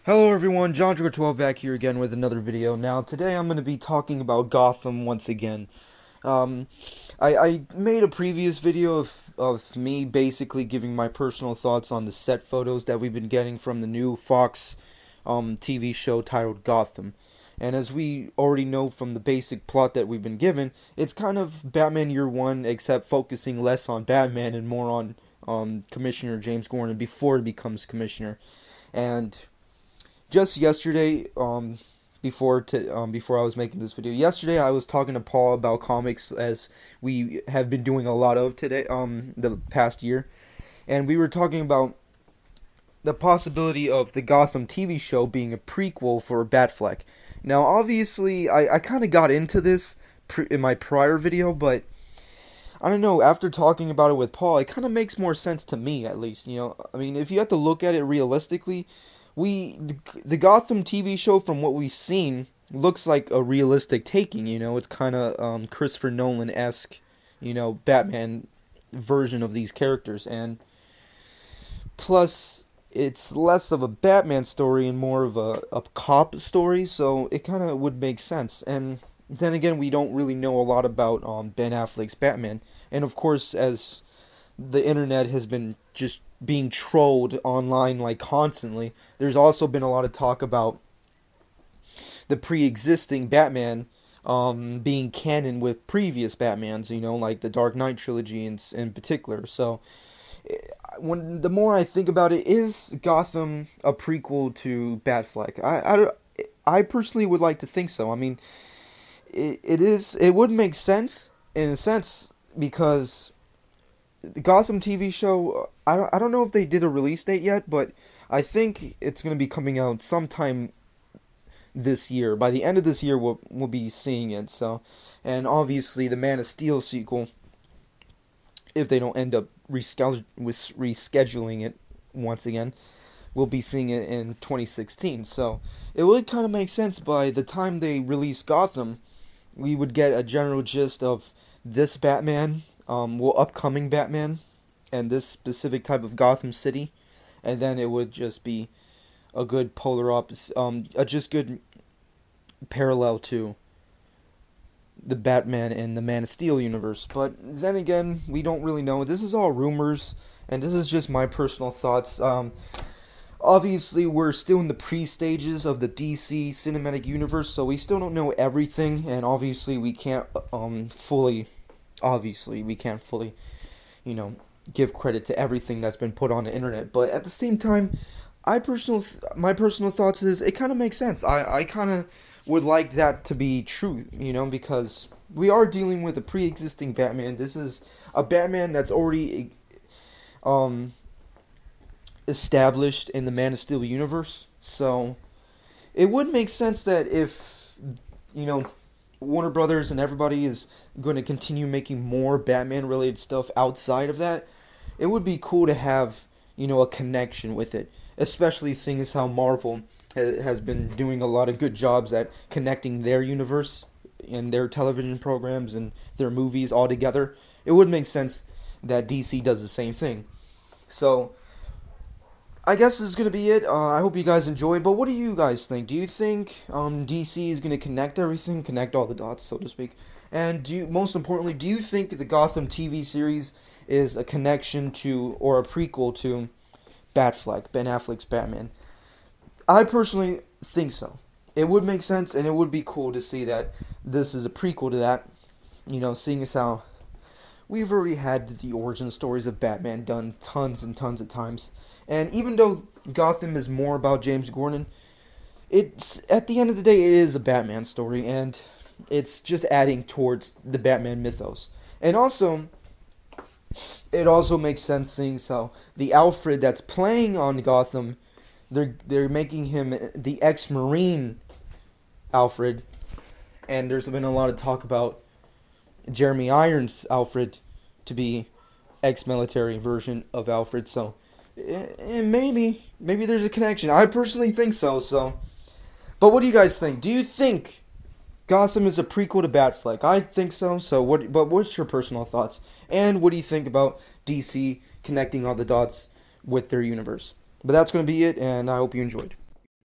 Hello everyone, John12 back here again with another video. Now today I'm going to be talking about Gotham once again. Um, I made a previous video of me basically giving my personal thoughts on the set photos that we've been getting from the new Fox TV show titled Gotham. And as we already know from the basic plot that we've been given, it's kind of Batman Year One, except focusing less on Batman and more on Commissioner James Gordon before he becomes Commissioner. And just yesterday, before I was making this video, yesterday I was talking to Paul about comics, as we have been doing a lot of today, the past year, and we were talking about the possibility of the Gotham TV show being a prequel for Batfleck. Now, obviously, I kind of got into this in my prior video, but I don't know, after talking about it with Paul, it kind of makes more sense to me, at least, you know. I mean, if you have to look at it realistically, the Gotham TV show, from what we've seen, looks like a realistic taking, you know. It's kind of Christopher Nolan-esque, you know, Batman version of these characters, and plus it's less of a Batman story and more of a cop story, so it kind of would make sense. And then again, we don't really know a lot about Ben Affleck's Batman, and of course, as the internet has been just being trolled online like constantly, there's also been a lot of talk about the pre-existing Batman being canon with previous Batmans, you know, like the Dark Knight trilogy in particular. So the more I think about it, is Gotham a prequel to Batfleck? I personally would like to think so. I mean, it would make sense in a sense, because the Gotham TV show, I don't know if they did a release date yet, but I think it's going to be coming out sometime this year. By the end of this year, we'll be seeing it. So, and obviously the Man of Steel sequel, if they don't end up rescheduling it once again, we'll be seeing it in 2016. So it would kind of make sense. By the time they release Gotham, we would get a general gist of this Batman, upcoming Batman, and this specific type of Gotham City, and then it would just be a good polar opposite, a just good parallel to the Batman and the Man of Steel universe. But then again, we don't really know. This is all rumors, and this is just my personal thoughts. Obviously, we're still in the pre-stages of the DC cinematic universe, so we still don't know everything, and obviously we can't fully, you know, give credit to everything that's been put on the internet. But at the same time, my personal thoughts is it kind of makes sense. I kind of would like that to be true, you know, because we are dealing with a pre-existing Batman. This is a Batman that's already established in the Man of Steel universe. So it would make sense that if, you know, Warner Brothers and everybody is going to continue making more Batman related stuff outside of that, it would be cool to have, you know, a connection with it, especially seeing as how Marvel has been doing a lot of good jobs at connecting their universe and their television programs and their movies all together. It would make sense that DC does the same thing. So I guess this is going to be it. I hope you guys enjoyed, but what do you guys think? Do you think DC is going to connect everything, connect all the dots, so to speak? And most importantly, do you think the Gotham TV series is a connection to, or a prequel to, Batfleck, Ben Affleck's Batman? I personally think so. It would make sense, and it would be cool to see that this is a prequel to that, you know, seeing as how we've already had the origin stories of Batman done tons and tons of times. And even though Gotham is more about James Gordon, it's, at the end of the day, it is a Batman story, and it's just adding towards the Batman mythos. And also, it also makes sense seeing how the Alfred that's playing on Gotham, they're making him the ex-Marine Alfred, and there's been a lot of talk about Jeremy Irons' Alfred to be ex-military version of Alfred. So maybe there's a connection. I personally think so. But what do you guys think? Do you think Gotham is a prequel to Batfleck? I think so. But what's your personal thoughts? And what do you think about DC connecting all the dots with their universe? But that's going to be it, and I hope you enjoyed.